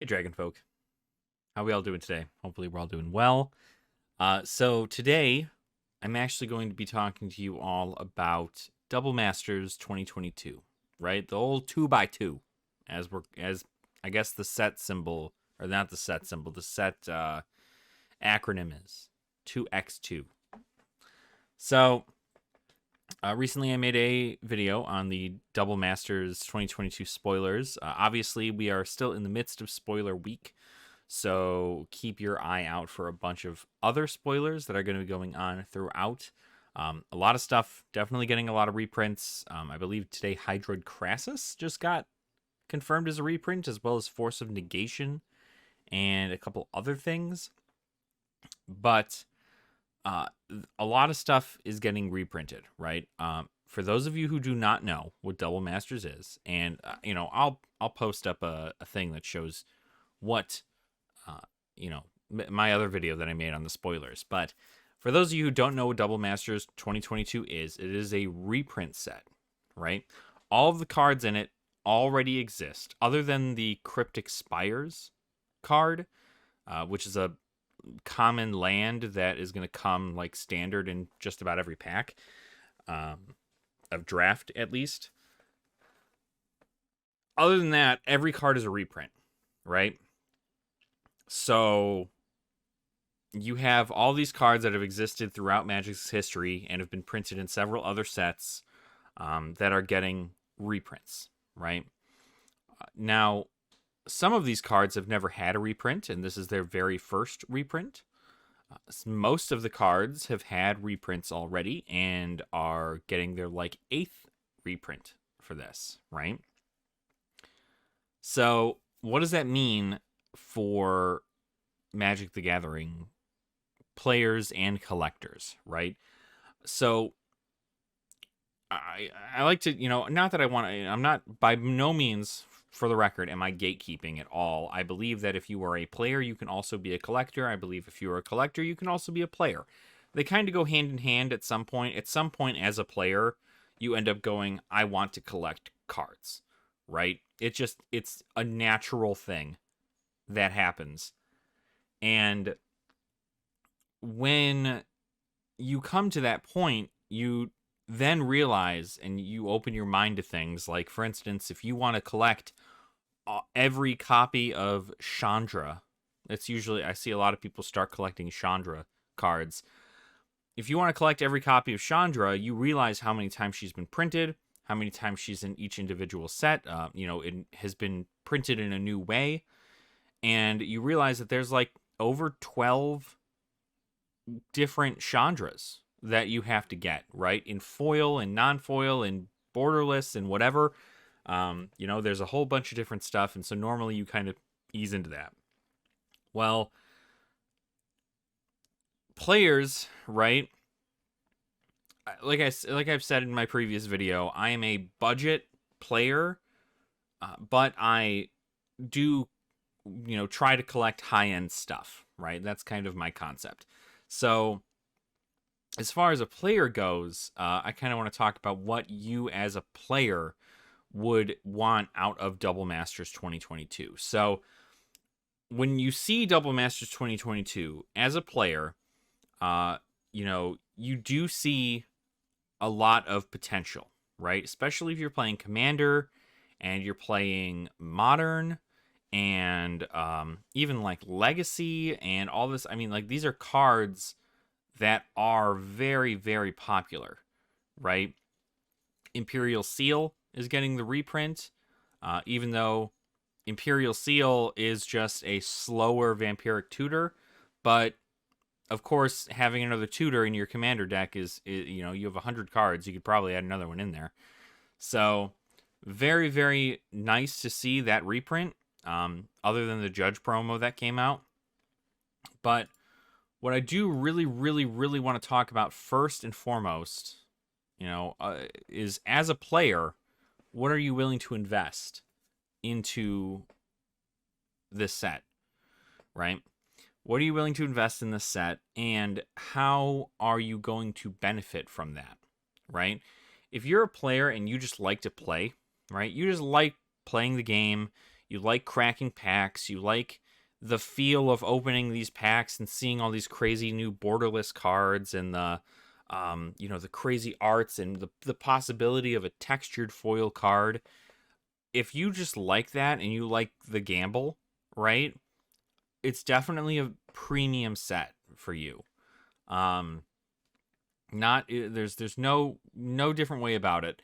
Dragon Folk. How we all doing today? Hopefully we're all doing well. So today, I'm actually going to be talking to you all about Double Masters 2022, right? The old 2x2, as I guess the set symbol, or not the set symbol, the set acronym is 2x2. So recently I made a video on the Double Masters 2022 spoilers. Obviously, we are still in the midst of spoiler week, so keep your eye out for a bunch of other spoilers that are going to be going on throughout. A lot of stuff, definitely getting a lot of reprints. I believe today Hydroid Crassus just got confirmed as a reprint, as well as Force of Negation and a couple other things. But a lot of stuff is getting reprinted, right? For those of you who do not know what Double Masters is, and I'll post up a thing that shows what my other video that I made on the spoilers. But for those of you who don't know what Double Masters 2022 is, it is a reprint set, right? All of the cards in it already exist, other than the Cryptic Spires card, which is a common land that is going to come like standard in just about every pack of draft, at least. Other than that, every card is a reprint, right? So you have all these cards that have existed throughout Magic's history and have been printed in several other sets that are getting reprints, right? Now, some of these cards have never had a reprint, and this is their very first reprint. Most of the cards have had reprints already and are getting their eighth reprint for this, right? So what does that mean for Magic the Gathering players and collectors, right? So I like to, not that I'm not, by no means, for the record, am I gatekeeping at all. I believe that if you are a player, you can also be a collector. I believe if you are a collector, you can also be a player. They kind of go hand in hand at some point. At some point, as a player, you end up going, I want to collect cards, right? It's a natural thing that happens. And when you come to that point, you then realize and you open your mind to things like, for instance, if you want to collect every copy of Chandra, that's usually, I see a lot of people start collecting Chandra cards. If you want to collect every copy of Chandra, you realize how many times she's been printed, how many times she's in each individual set. It has been printed in a new way. And you realize that there's over 12 different Chandras that you have to get, right? In foil and non-foil and borderless and whatever. There's a whole bunch of different stuff. And so normally you kind of ease into that. Well, players, right? Like I've said in my previous video, I am a budget player, but I do, try to collect high-end stuff, right? That's kind of my concept. So as far as a player goes, I kind of want to talk about what you as a player would want out of Double Masters 2022. So when you see Double Masters 2022 as a player, you do see a lot of potential, right? Especially if you're playing Commander and you're playing Modern and even Legacy and all this. I mean, these are cards that are very, very popular, right? Imperial Seal is getting the reprint, even though Imperial Seal is just a slower Vampiric Tutor. But, of course, having another Tutor in your Commander deck is you have 100 cards. You could probably add another one in there. So, very, very nice to see that reprint, other than the Judge promo that came out. But what I do really, really, really want to talk about first and foremost, is as a player, what are you willing to invest into this set, right? What are you willing to invest in this set, and how are you going to benefit from that, right? If you're a player and you just like to play, right? You just like playing the game. you like cracking packs, you like the feel of opening these packs and seeing all these crazy new borderless cards and the the crazy arts and the possibility of a textured foil card. If you just like that and you like the gamble, right? It's definitely a premium set for you. Um not there's no different way about it.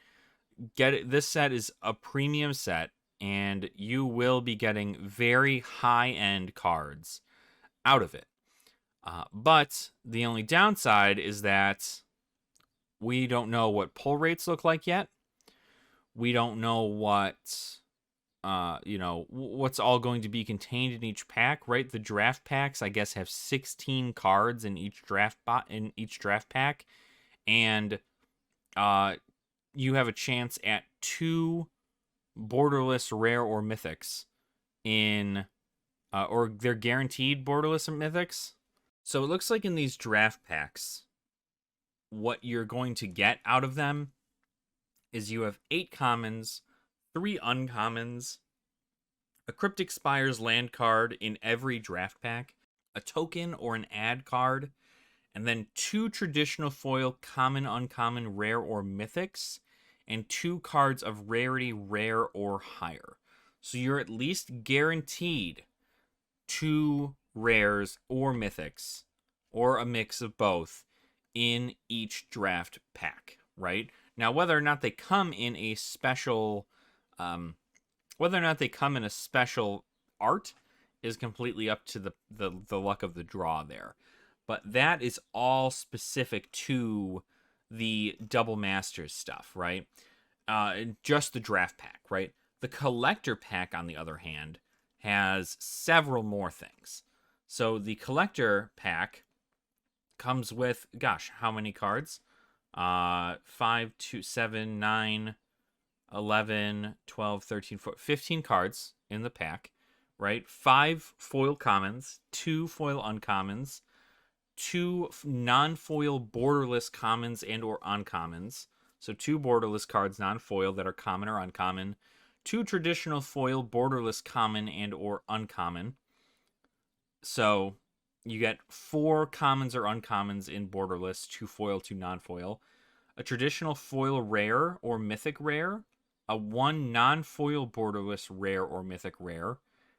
Get it, this set is a premium set and you will be getting very high-end cards out of it. But the only downside is that we don't know what pull rates look like yet. We don't know what what's all going to be contained in each pack, right? The draft packs, I guess, have 16 cards in each draft pack, and you have a chance at 2 borderless rare or mythics in, or they're guaranteed borderless mythics. So it looks like in these draft packs, what you're going to get out of them is you have 8 commons, 3 uncommons, a Cryptic Spire's land card in every draft pack, a token or an ad card, and then 2 traditional foil common, uncommon, rare, or mythics, and 2 cards of rarity, rare, or higher. So you're at least guaranteed 2 rares or mythics, or a mix of both, in each draft pack, right? Now, whether or not they come in a special, art is completely up to the luck of the draw there. But that is all specific to the Double Masters stuff, right? Just the draft pack, right? The collector pack, on the other hand, has several more things. So the collector pack comes with, gosh, how many cards? 5, 2, 7, 9, 11, 12, 13, 14, 15 cards in the pack, right? 5 foil commons, 2 foil uncommons, 2 non-foil borderless commons and or uncommons. So 2 borderless cards non-foil that are common or uncommon, 2 traditional foil borderless common and or uncommon. So you get 4 commons or uncommons in borderless, 2 foil, 2 non-foil, a traditional foil rare or mythic rare, a 1 non-foil borderless rare or mythic rare,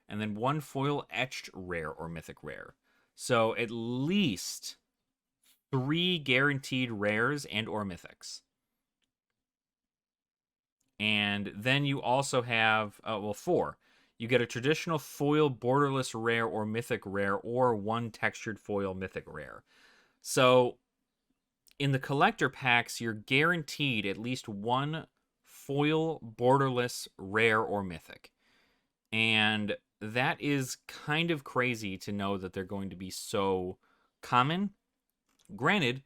and then 1 foil etched rare or mythic rare. So at least 3 guaranteed rares and or mythics. And then you also have, 4. You get a traditional foil borderless rare or mythic rare, or 1 textured foil mythic rare. So in the collector packs, you're guaranteed at least 1 foil borderless rare or mythic. And that is kind of crazy to know that they're going to be so common. Granted,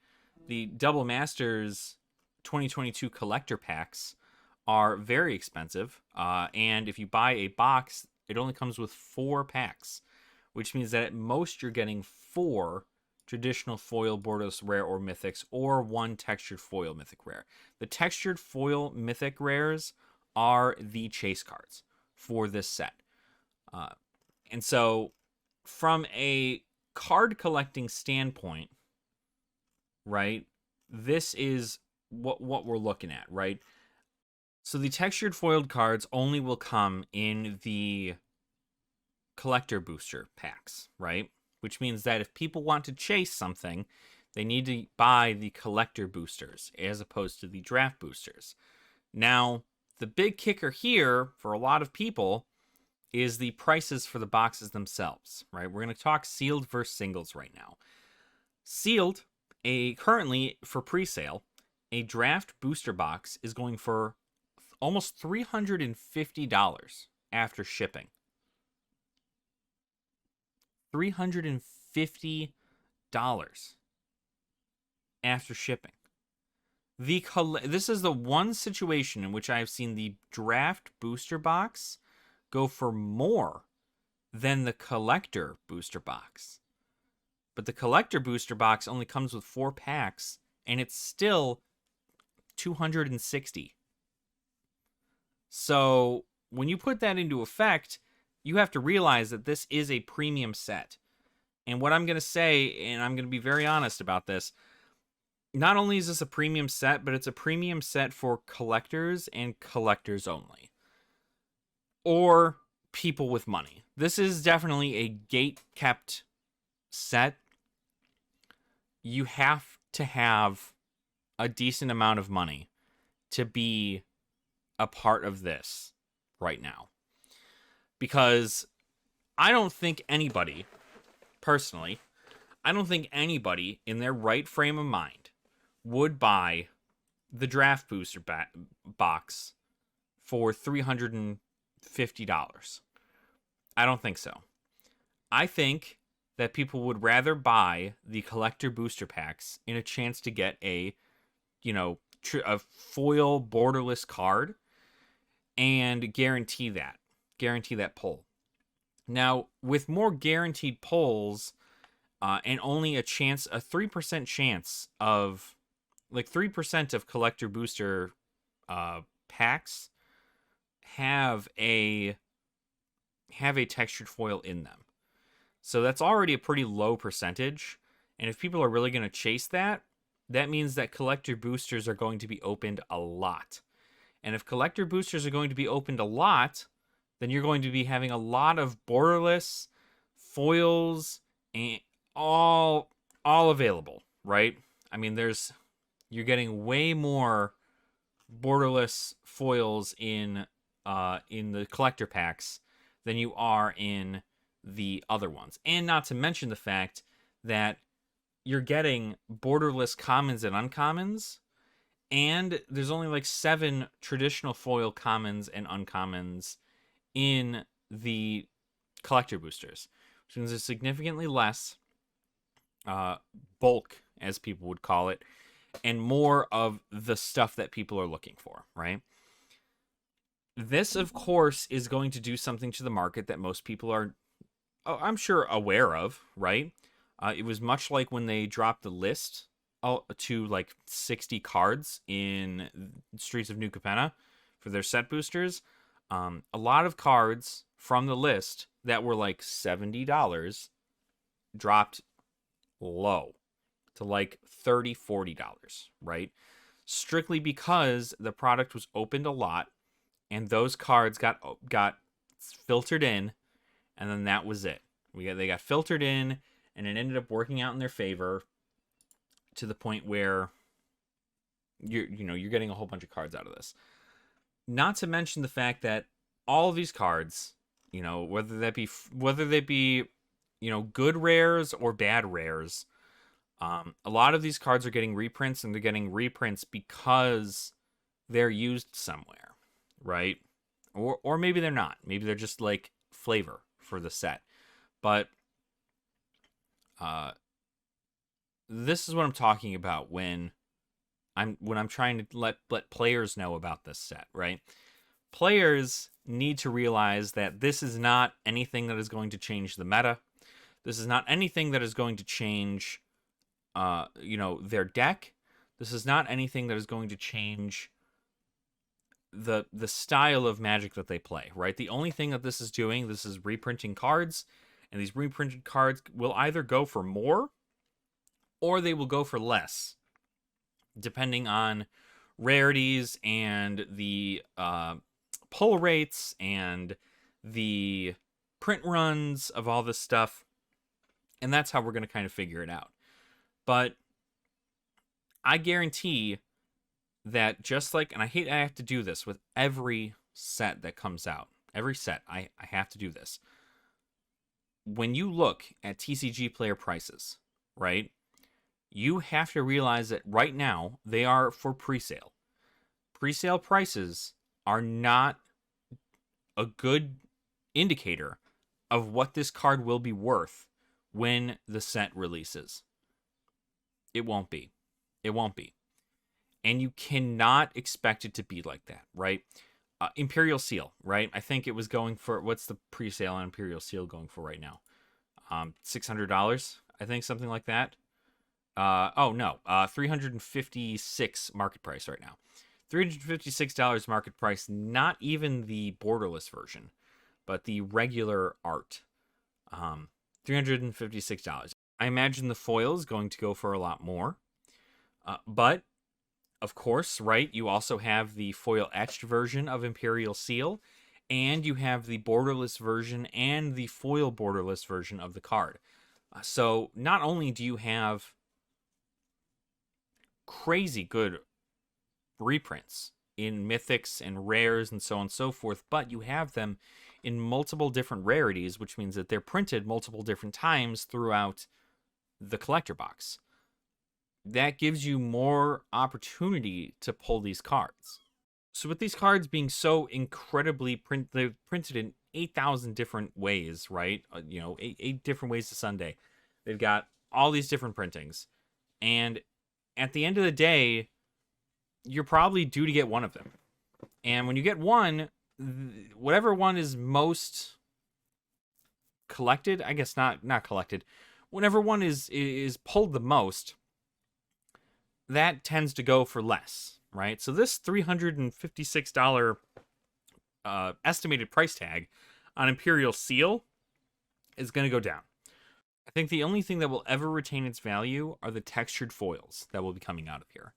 the Double Masters 2022 collector packs are very expensive. And if you buy a box, it only comes with 4 packs, which means that at most you're getting 4 traditional foil borderless rare or mythics, or 1 textured foil mythic rare. The textured foil mythic rares are the chase cards for this set. And so from a card collecting standpoint, right, this is what we're looking at, right? So the textured foiled cards only will come in the collector booster packs, right? Which means that if people want to chase something, they need to buy the collector boosters as opposed to the draft boosters. Now, the big kicker here for a lot of people is the prices for the boxes themselves, right? We're going to talk sealed versus singles right now. Sealed, currently for pre-sale, a draft booster box is going for almost $350 after shipping. $350 after shipping. This is the one situation in which I have seen the draft booster box go for more than the collector booster box. But the collector booster box only comes with 4 packs, and it's still $260. So when you put that into effect, you have to realize that this is a premium set. And what I'm going to say, and I'm going to be very honest about this, not only is this a premium set, but it's a premium set for collectors and collectors only. Or people with money. This is definitely a gate-kept set. You have to have a decent amount of money to be a part of this right now. Because I don't think anybody, personally, I don't think anybody in their right frame of mind would buy the draft booster box for $350. I don't think so. I think that people would rather buy the collector booster packs in a chance to get a, a foil borderless card and guarantee that pull. Now, with more guaranteed pulls, and only a 3% chance of, 3% of collector booster packs have a textured foil in them. So that's already a pretty low percentage. And if people are really going to chase that, that means that collector boosters are going to be opened a lot. And if collector boosters are going to be opened a lot, then you're going to be having a lot of borderless foils and all available, right? I mean, you're getting way more borderless foils in the collector packs than you are in the other ones. And not to mention the fact that you're getting borderless commons and uncommons, and there's only 7 traditional foil commons and uncommons in the collector boosters, which means there's significantly less bulk, as people would call it, and more of the stuff that people are looking for, right? This, of course, is going to do something to the market that most people are, I'm sure, aware of, right? It was much like when they dropped the list to 60 cards in Streets of New Capenna for their set boosters. A lot of cards from the list that were $70 dropped low to $30, $40, right? Strictly because the product was opened a lot and those cards got filtered in, and then that was it. They got filtered in, and it ended up working out in their favor to the point where you're getting a whole bunch of cards out of this. Not to mention the fact that all of these cards, whether they be good rares or bad rares, a lot of these cards are getting reprints, and they're getting reprints because they're used somewhere, right? Or maybe they're not. Maybe they're just flavor for the set. But this is what I'm talking about when I'm trying to let players know about this set, right? Players need to realize that this is not anything that is going to change the meta. This is not anything that is going to change their deck. This is not anything that is going to change the style of Magic that they play, right? The only thing that this is reprinting cards, and these reprinted cards will either go for more or they will go for less, depending on rarities and the pull rates and the print runs of all this stuff. And that's how we're going to kind of figure it out. But I guarantee that and I have to do this with every set that comes out. Every set, I have to do this. When you look at TCGPlayer prices, right, you have to realize that right now they are for pre-sale. Pre-sale prices are not a good indicator of what this card will be worth when the set releases. It won't be. It won't be. And you cannot expect it to be like that, right? Imperial Seal, right? I think it was going for, what's the pre-sale on Imperial Seal going for right now? $600, I think, something like that. $356 market price right now. $356 market price, not even the borderless version. but the regular art, $356. I imagine the foil is going to go for a lot more, but of course, right, you also have the foil etched version of Imperial Seal, and you have the borderless version and the foil borderless version of the card. So not only do you have crazy good reprints in mythics and rares and so on and so forth, but you have them in multiple different rarities, which means that they're printed multiple different times throughout the collector box. That gives you more opportunity to pull these cards. So with these cards being so incredibly they're printed in 8,000 different ways, right? Eight different ways to Sunday. They've got all these different printings. And at the end of the day, you're probably due to get one of them. And when you get one, whatever one is most collected, I guess not collected, whenever one is pulled the most, that tends to go for less, right? So this $356 estimated price tag on Imperial Seal is going to go down. I think the only thing that will ever retain its value are the textured foils that will be coming out of here.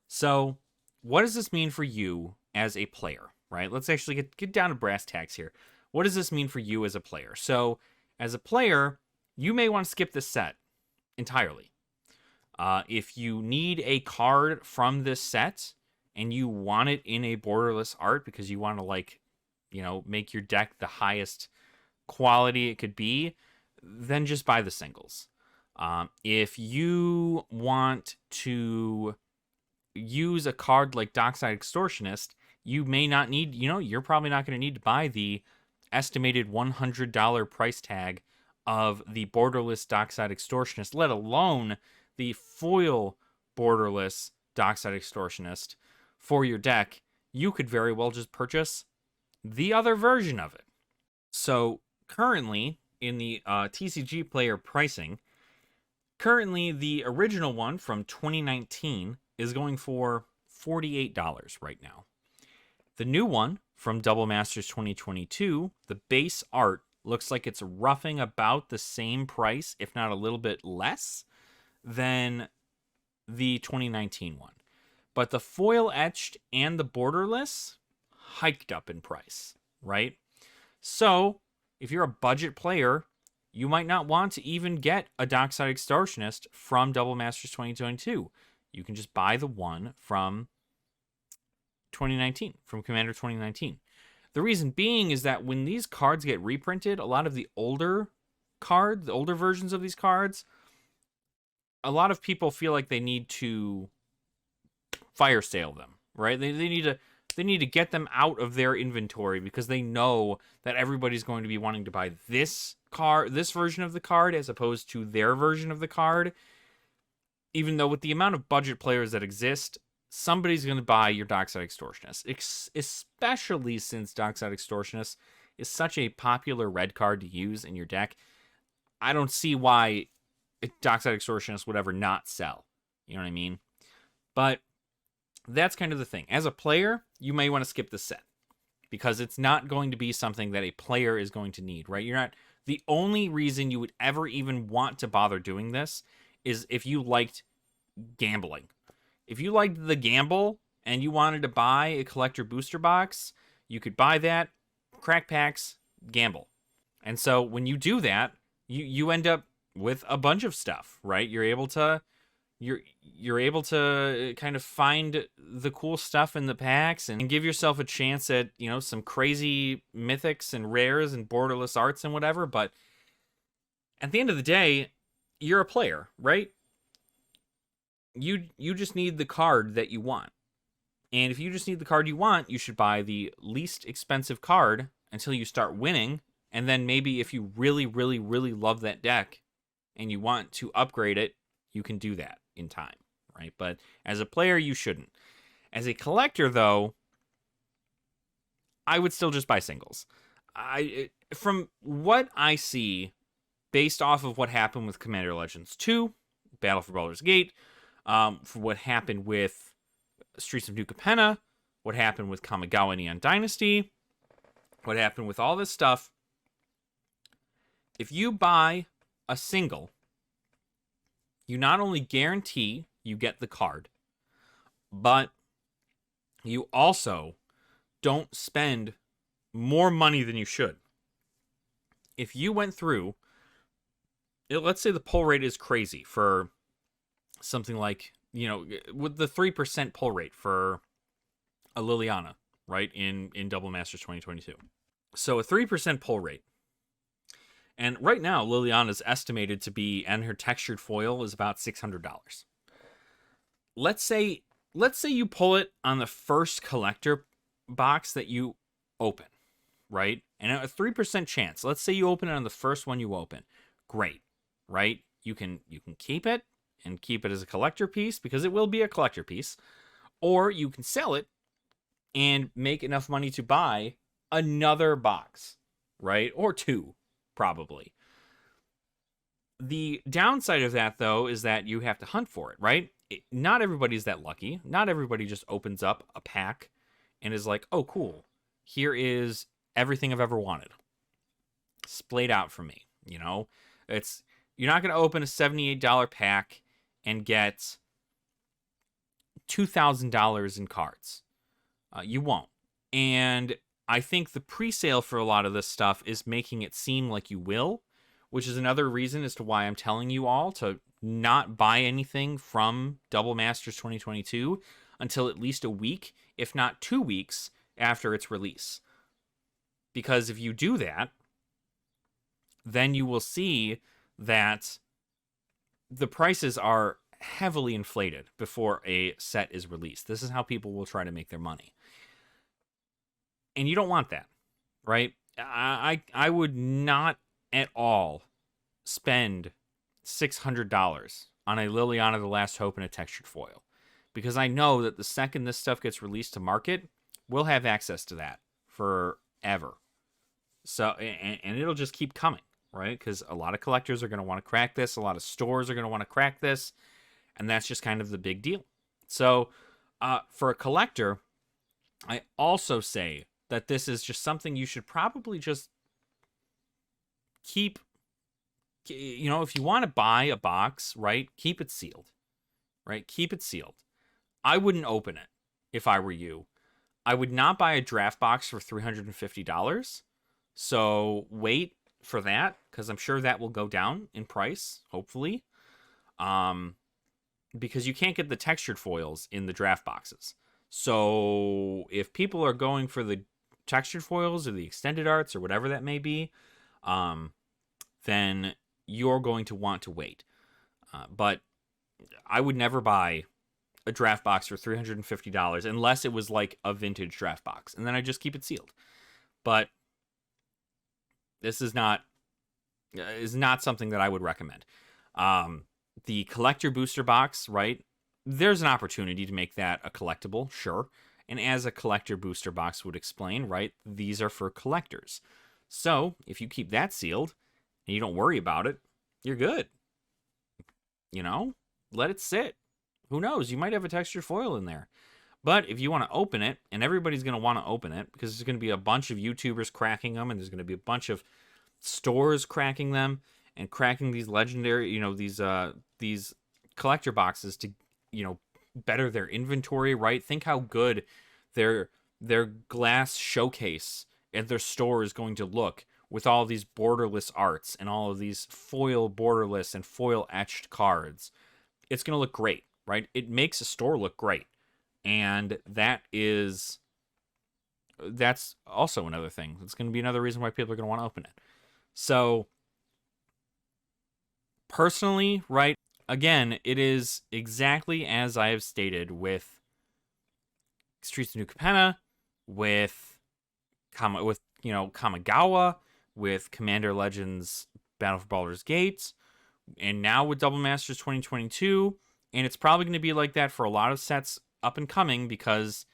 So what does this mean for you as a player, right? Let's actually get down to brass tacks here. What does this mean for you as a player? So as a player, you may want to skip this set entirely. If you need a card from this set and you want it in a borderless art because you want to make your deck the highest quality it could be, then just buy the singles. If you want to use a card like Dockside Extortionist, you may not need, you're probably not going to need to buy the estimated $100 price tag of the borderless Dockside Extortionist, let alone the foil borderless Dockside Extortionist for your deck. You could very well just purchase the other version of it. So currently, in the TCGPlayer pricing, currently the original one from 2019 is going for $48 right now. The new one from Double Masters 2022, the base art looks like it's roughing about the same price, if not a little bit less, than the 2019 one. But the foil etched and the borderless hiked up in price, right? So if you're a budget player, you might not want to even get a Dockside Extortionist from Double Masters 2022. You can just buy the one from 2019, from Commander 2019. The reason being is that when these cards get reprinted, a lot of the older versions of these cards, a lot of people feel like they need to fire sale them, right? They need to get them out of their inventory because they know that everybody's going to be wanting to buy this version of the card as opposed to their version of the card. Even though with the amount of budget players that exist, somebody's going to buy your Dockside Extortionist, especially since Dockside Extortionist is such a popular red card to use in your deck. I don't see why Dockside Extortionist would ever not sell. You know what I mean? But that's kind of the thing. As a player, you may want to skip the set because it's not going to be something that a player is going to need, right? The only reason you would ever even want to bother doing this is if you liked gambling. If you liked the gamble and you wanted to buy a collector booster box, you could buy that, crack packs, gamble. And so when you do that, you end up with a bunch of stuff, right? You're able to kind of find the cool stuff in the packs and give yourself a chance at, some crazy mythics and rares and borderless arts and whatever. But at the end of the day, you're a player, right? You just need the card that you want. And if you just need the card you want, you should buy the least expensive card until you start winning. And then maybe if you really, really, really love that deck and you want to upgrade it, you can do that in time, right? But as a player, you shouldn't. As a collector, though, I would still just buy singles. From what I see, based off of what happened with Commander Legends 2, Battle for Baldur's Gate, for what happened with Streets of New Capenna, what happened with Kamigawa Neon Dynasty, what happened with all this stuff, if you buy a single, you not only guarantee you get the card, but you also don't spend more money than you should. If you went through, let's say the pull rate is crazy for something like, with the 3% pull rate for a Liliana, right, in Double Masters 2022. So a 3% pull rate. And right now, Liliana's estimated to be, and her textured foil is about $600. Let's say you pull it on the first collector box that you open, right? And a 3% chance. Let's say you open it on the first one you open. Great, right? You can keep it and keep it as a collector piece because it will be a collector piece, or you can sell it and make enough money to buy another box, right? Or two, probably. The downside of that, though, is that you have to hunt for it, right? Not everybody's that lucky. Not everybody just opens up a pack and is like, oh, cool. Here is everything I've ever wanted. Splayed out for me, You're not going to open a $78 pack and get $2,000 in cards. You won't. And I think the pre-sale for a lot of this stuff is making it seem like you will, which is another reason as to why I'm telling you all to not buy anything from Double Masters 2022 until at least a week, if not 2 weeks, after its release. Because if you do that, then you will see that the prices are heavily inflated before a set is released. This is how people will try to make their money. And you don't want that, right? I would not at all spend $600 on a Liliana the Last Hope and a textured foil, because I know that the second this stuff gets released to market, we'll have access to that forever. So, and it'll just keep coming, right? Because a lot of collectors are going to want to crack this. A lot of stores are going to want to crack this. And that's just kind of the big deal. So, for a collector, I also say that this is just something you should probably just keep. If you want to buy a box, right, keep it sealed, right? Keep it sealed. I wouldn't open it if I were you. I would not buy a draft box for $350. So wait for that, because I'm sure that will go down in price, hopefully. Because you can't get the textured foils in the draft boxes. So if people are going for the textured foils or the extended arts or whatever that may be, then you're going to want to wait. But I would never buy a draft box for $350 unless it was like a vintage draft box, and then I just keep it sealed. But this is not something that I would recommend. The collector booster box, right? There's an opportunity to make that a collectible, sure. And as a collector booster box would explain, right? These are for collectors. So if you keep that sealed and you don't worry about it, you're good. Let it sit. Who knows? You might have a textured foil in there. But if you want to open it, and everybody's going to want to open it because there's going to be a bunch of YouTubers cracking them, and there's going to be a bunch of stores cracking them and cracking these legendary, these collector boxes to, better their inventory, right? Think how good their glass showcase at their store is going to look with all these borderless arts and all of these foil borderless and foil etched cards. It's going to look great, right? It makes a store look great. And that's also another thing. It's going to be another reason why people are going to want to open it. So, personally, right, again, it is exactly as I have stated with Streets of New Capenna, with Kamigawa, with Commander Legends Battle for Baldur's Gate, and now with Double Masters 2022, and it's probably going to be like that for a lot of sets up and coming because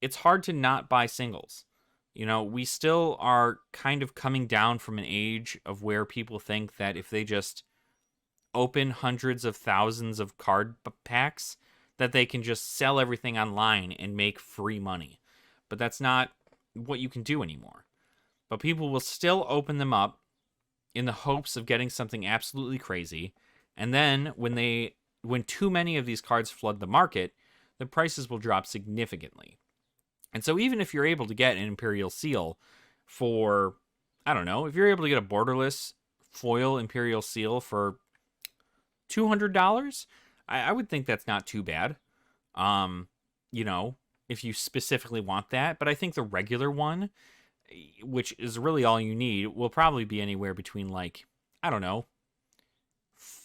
it's hard to not buy singles. We still are kind of coming down from an age of where people think that if they just open hundreds of thousands of card packs, that they can just sell everything online and make free money. But that's not what you can do anymore. but people will still open them up in the hopes of getting something absolutely crazy. And then when too many of these cards flood the market, the prices will drop significantly. And so even if you're able to get an Imperial Seal for, I don't know, if you're able to get a borderless foil Imperial Seal for $200, I would think that's not too bad. You know, if you specifically want that. But I think the regular one, which is really all you need, will probably be anywhere between, like, I don't know,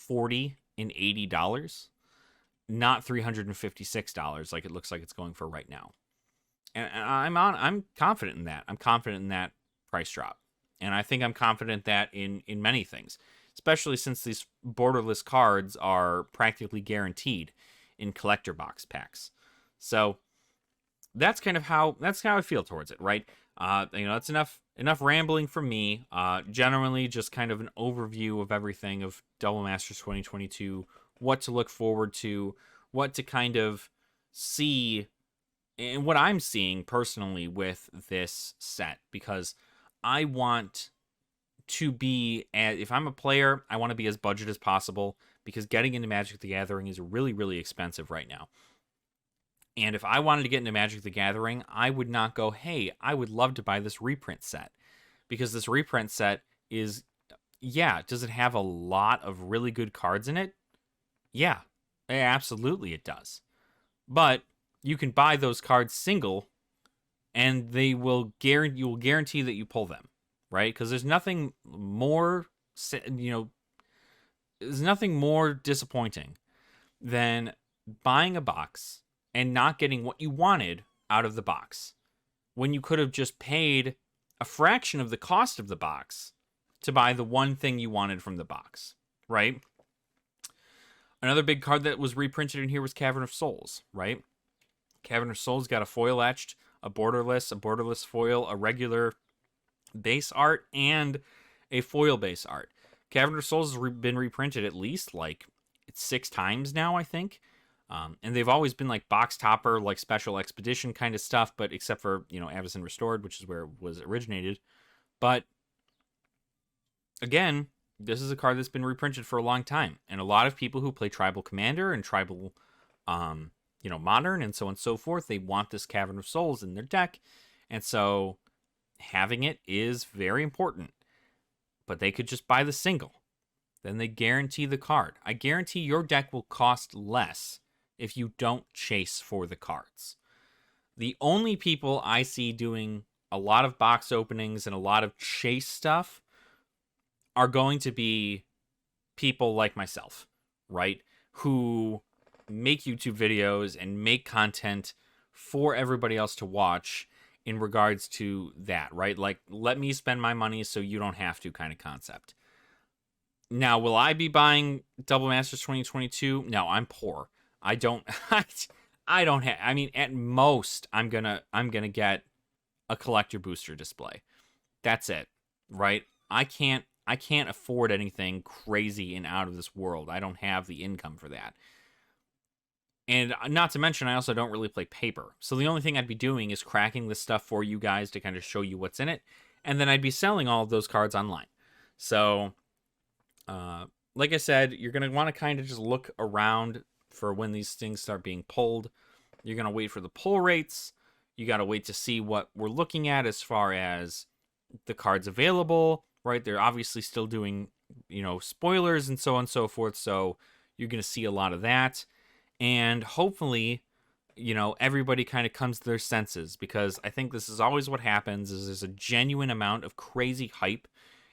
$40 and $80, not $356 like it looks like it's going for right now. And I'm confident in that. I'm confident in that price drop. And I think I'm confident that in many things, especially since these borderless cards are practically guaranteed in collector box packs. So that's kind of how I feel towards it, right? That's enough rambling from me. Generally, just kind of an overview of everything of Double Masters 2022, what to look forward to, what to kind of see, and what I'm seeing personally with this set, because I want to be, if I'm a player, I want to be as budget as possible, because getting into Magic the Gathering is really, really expensive right now. And if I wanted to get into Magic the Gathering, I would not go, hey, I would love to buy this reprint set. Because this reprint set is, yeah, does it have a lot of really good cards in it? Yeah, absolutely it does. But you can buy those cards single, and you will guarantee that you pull them, right? Because there's nothing more, there's nothing more disappointing than buying a box and not getting what you wanted out of the box, when you could have just paid a fraction of the cost of the box to buy the one thing you wanted from the box, right? Another big card that was reprinted in here was Cavern of Souls, right? Cavern of Souls got a foil etched, a borderless foil, a regular base art, and a foil base art. Cavern of Souls has been reprinted at least like 6 times now, I think. And they've always been like box topper, like special expedition kind of stuff, but except for, Avacyn Restored, which is where it was originated. But again, this is a card that's been reprinted for a long time. And a lot of people who play Tribal Commander and Tribal, Modern and so on and so forth, they want this Cavern of Souls in their deck. And so having it is very important. But they could just buy the single. Then they guarantee the card. I guarantee your deck will cost less if you don't chase for the cards. The only people I see doing a lot of box openings and a lot of chase stuff are going to be people like myself, right? Who make YouTube videos and make content for everybody else to watch in regards to that, right? Like, let me spend my money so you don't have to kind of concept. Now, will I be buying Double Masters 2022? No, I'm poor. I don't I don't have, I mean, at most I'm going to get a collector booster display. That's it, right? I can't afford anything crazy and out of this world. I don't have the income for that. And not to mention, I also don't really play paper. So the only thing I'd be doing is cracking this stuff for you guys to kind of show you what's in it. And then I'd be selling all of those cards online. So, like I said, you're going to want to kind of just look around for when these things start being pulled. You're going to wait for the pull rates. You got to wait to see what we're looking at as far as the cards available, right? They're obviously still doing, spoilers and so on and so forth. So you're going to see a lot of that. And hopefully, everybody kind of comes to their senses, because I think this is always what happens, is there's a genuine amount of crazy hype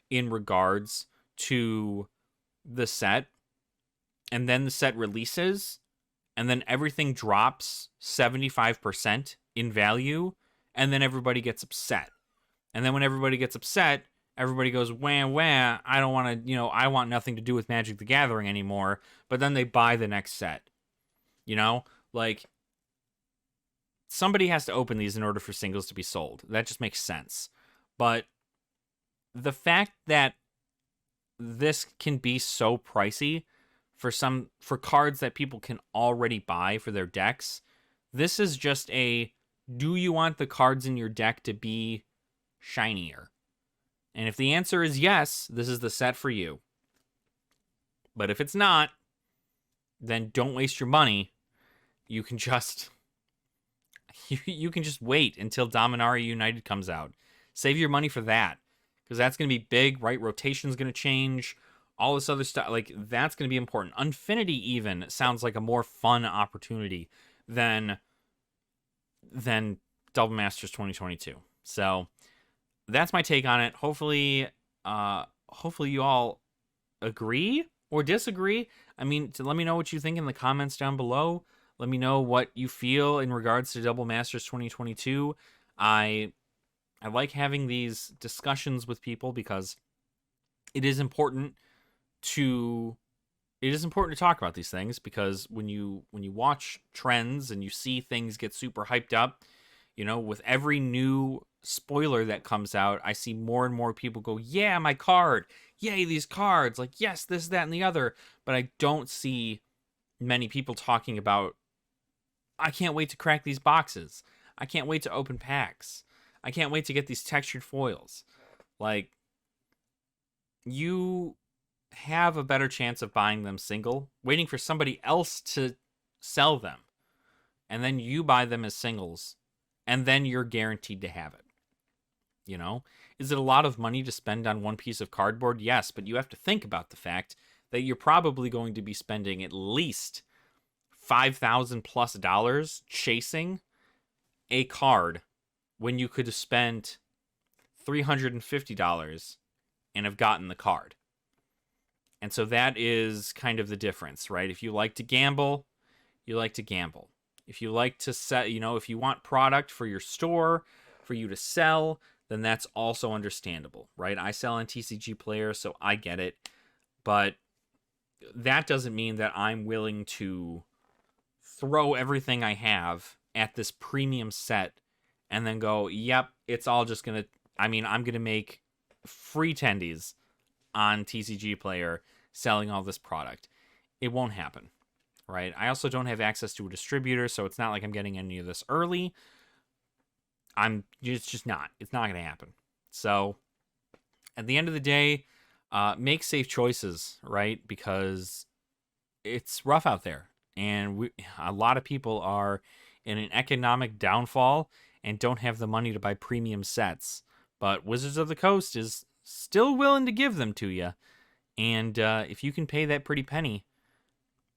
in regards to the set. And then the set releases, and then everything drops 75% in value, and then everybody gets upset. And then when everybody gets upset, everybody goes, wah, wah, I don't want to, I want nothing to do with Magic the Gathering anymore. But then they buy the next set. Like, somebody has to open these in order for singles to be sold. That just makes sense. But the fact that this can be so pricey for cards that people can already buy for their decks, this is just do you want the cards in your deck to be shinier? And if the answer is yes, this is the set for you. But if it's not, then don't waste your money. You can just you can just wait until Dominaria United comes out. Save your money for that, because that's going to be big, right? Rotation's going to change. All this other stuff, like, that's going to be important. Unfinity even sounds like a more fun opportunity than Double Masters 2022. So that's my take on it. Hopefully you all agree or disagree. I mean, let me know what you think in the comments down below. Let me know what you feel in regards to Double Masters 2022. I like having these discussions with people because it is important to talk about these things, because when you watch trends and you see things get super hyped up, with every new spoiler that comes out, I see more and more people go, yeah, my card, yay, these cards, like, yes, this, that, and the other. But I don't see many people talking about, I can't wait to crack these boxes, I can't wait to open packs, I can't wait to get these textured foils. Like, you have a better chance of buying them single, waiting for somebody else to sell them, and then you buy them as singles, and then you're guaranteed to have it. Is it a lot of money to spend on one piece of cardboard? Yes, but you have to think about the fact that you're probably going to be spending at least $5,000+ chasing a card when you could have spent $350 and have gotten the card. And so that is kind of the difference, right? If you like to gamble, you like to gamble. If you like to set, if you want product for your store, for you to sell, then that's also understandable, right? I sell on TCGPlayer, so I get it. But that doesn't mean that I'm willing to throw everything I have at this premium set and then go, yep, it's all just going to, I'm going to make free tendies on TCGPlayer selling all this product. It won't happen, right? I also don't have access to a distributor, so it's not like I'm getting any of this early. It's just not. It's not going to happen. So at the end of the day, make safe choices, right? Because it's rough out there, and a lot of people are in an economic downfall and don't have the money to buy premium sets. But Wizards of the Coast is still willing to give them to you. And if you can pay that pretty penny,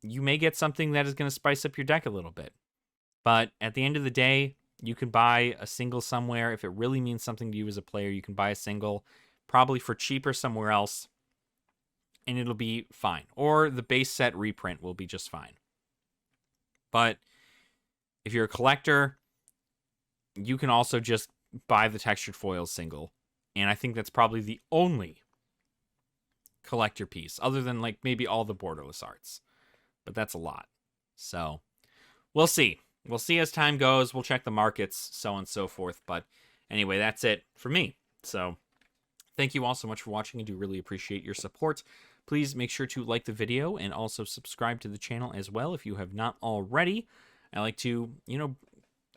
you may get something that is going to spice up your deck a little bit. But at the end of the day, you can buy a single somewhere. If it really means something to you as a player, you can buy a single, probably for cheaper somewhere else, and it'll be fine. Or the base set reprint will be just fine. But if you're a collector, you can also just buy the textured foils single. And I think that's probably the only collector piece, other than like maybe all the borderless arts. But that's a lot. So we'll see. We'll see as time goes. We'll check the markets, so on and so forth. But anyway, that's it for me. So thank you all so much for watching. I do really appreciate your support. Please make sure to like the video and also subscribe to the channel as well if you have not already. I like to,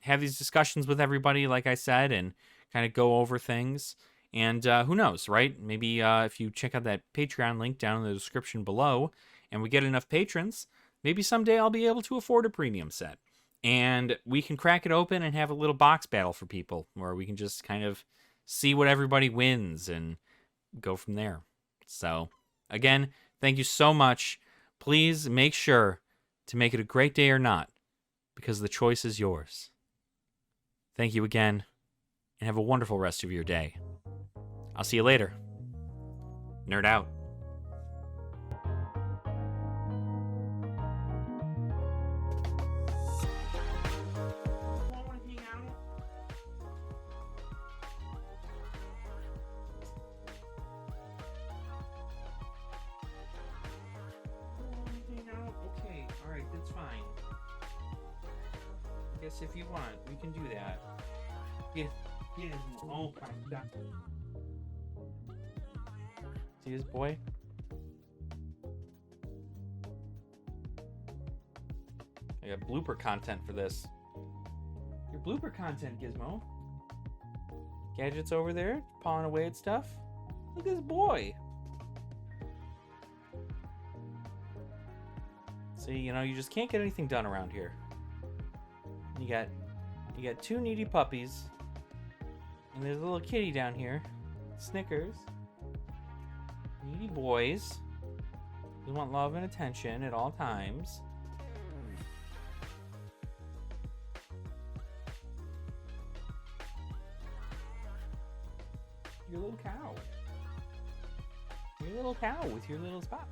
have these discussions with everybody, like I said, and kind of go over things. And who knows, right? Maybe if you check out that Patreon link down in the description below and we get enough patrons, maybe someday I'll be able to afford a premium set. And we can crack it open and have a little box battle for people where we can just kind of see what everybody wins and go from there. So, again, thank you so much. Please make sure to make it a great day or not, because the choice is yours. Thank you again, and have a wonderful rest of your day. I'll see you later. Nerd out. Okay, alright, that's fine. I guess if you want, we can do that. Yeah, oh my god. See this boy? I got blooper content for this. Your blooper content, Gizmo. Gadget's over there, pawing away at stuff. Look at this boy. See, you know, you just can't get anything done around here. You got two needy puppies. And there's a little kitty down here. Snickers. Needy boys. They want love and attention at all times. Your little cow. Your little cow with your little spots.